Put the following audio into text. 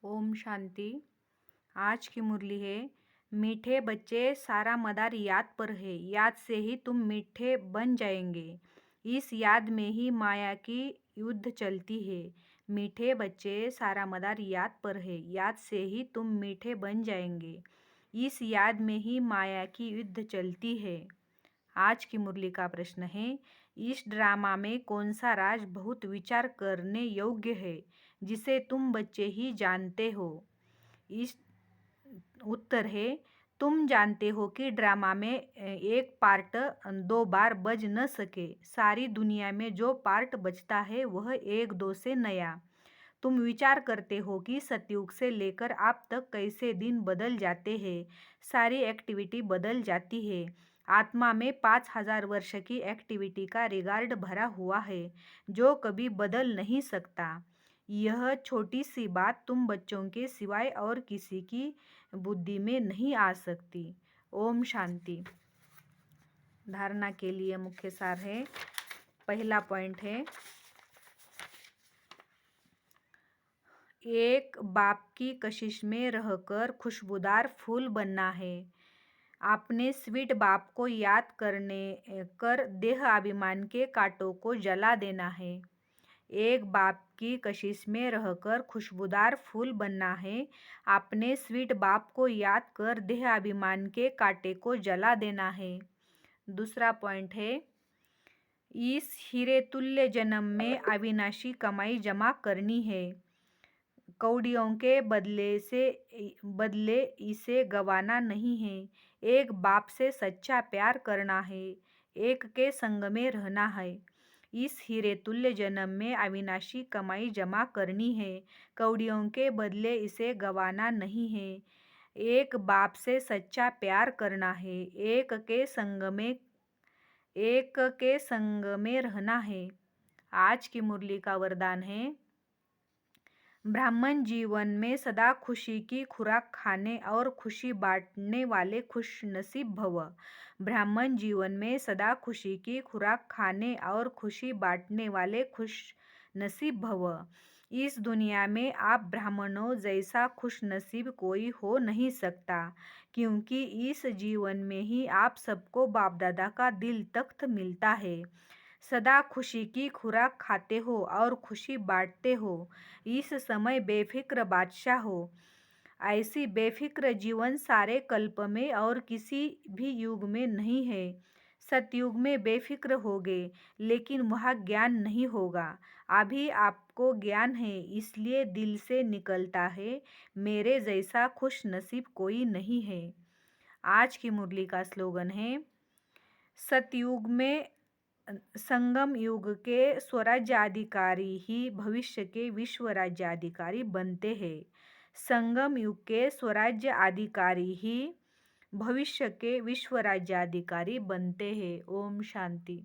ओम शांति। आज की मुरली है, मीठे बच्चे सारा मदार याद पर है, याद से ही तुम मीठे बन जाएंगे। इस याद में ही माया की युद्ध चलती है। मीठे बच्चे सारा मदार याद पर है, याद से ही तुम मीठे बन जाएंगे। इस याद में ही माया की युद्ध चलती है। आज की मुरली का प्रश्न है, इस ड्रामा में कौन सा राज बहुत विचार करने योग्य है, जिसे तुम बच्चे ही जानते हो। इस उत्तर है, तुम जानते हो कि ड्रामा में एक पार्ट दो बार बज न सके। सारी दुनिया में जो पार्ट बजता है वह एक दो से नया। तुम विचार करते हो कि सतयुग से लेकर आप तक कैसे दिन बदल जाते हैं, सारी एक्टिविटी बदल जाती है। आत्मा में 5000 वर्ष की एक्टिविटी का रिकॉर्ड भरा हुआ है, जो कभी बदल नहीं सकता। यह छोटी सी बात तुम बच्चों के सिवाय और किसी की बुद्धि में नहीं आ सकती। ओम शांति। धारणा के लिए मुख्य सार है। पहला पॉइंट है, एक बाप की कशिश में रहकर खुशबूदार फूल बनना है। आपने स्वीट बाप को याद कर देह अभिमान के कांटों को जला देना है। एक बाप की कशिश में रहकर खुशबूदार फूल बनना है। आपने स्वीट बाप को याद कर देह अभिमान के कांटे को जला देना है। दूसरा पॉइंट है, इस हीरे तुल्य जन्म में अविनाशी कमाई जमा करनी है। कौड़ियों के बदले इसे गंवाना नहीं है। एक बाप से सच्चा प्यार करना है, एक के संग में रहना है। इस हीरे तुल्य जन्म में अविनाशी कमाई जमा करनी है, कौड़ियों के बदले इसे गंवाना नहीं है। एक बाप से सच्चा प्यार करना है, एक के संग में रहना है। आज की मुरली का वरदान है, ब्राह्मण जीवन में सदा खुशी की खुराक खाने और खुशी बांटने वाले खुश नसीब भव। ब्राह्मण जीवन में सदा खुशी की खुराक खाने और खुशी बांटने वाले खुश नसीब भव। इस दुनिया में आप ब्राह्मणों जैसा खुश नसीब कोई हो नहीं सकता, क्योंकि इस जीवन में ही आप सबको बाप दादा का दिल तख्त मिलता है। सदा खुशी की खुराक खाते हो और खुशी बांटते हो। इस समय बेफिक्र बादशाह हो। ऐसी बेफिक्र जीवन सारे कल्प में और किसी भी युग में नहीं है। सतयुग में बेफिक्र होगे, लेकिन वहाँ ज्ञान नहीं होगा। अभी आपको ज्ञान है, इसलिए दिल से निकलता है, मेरे जैसा खुश नसीब कोई नहीं है। आज की मुरली का स्लोगन है, सतयुग में संगम युग के स्वराज्याधिकारी ही भविष्य के विश्व राज्याधिकारी बनते हैं। संगम युग के स्वराज्य अधिकारी ही भविष्य के विश्व राज्याधिकारी बनते हैं। ओम शांति।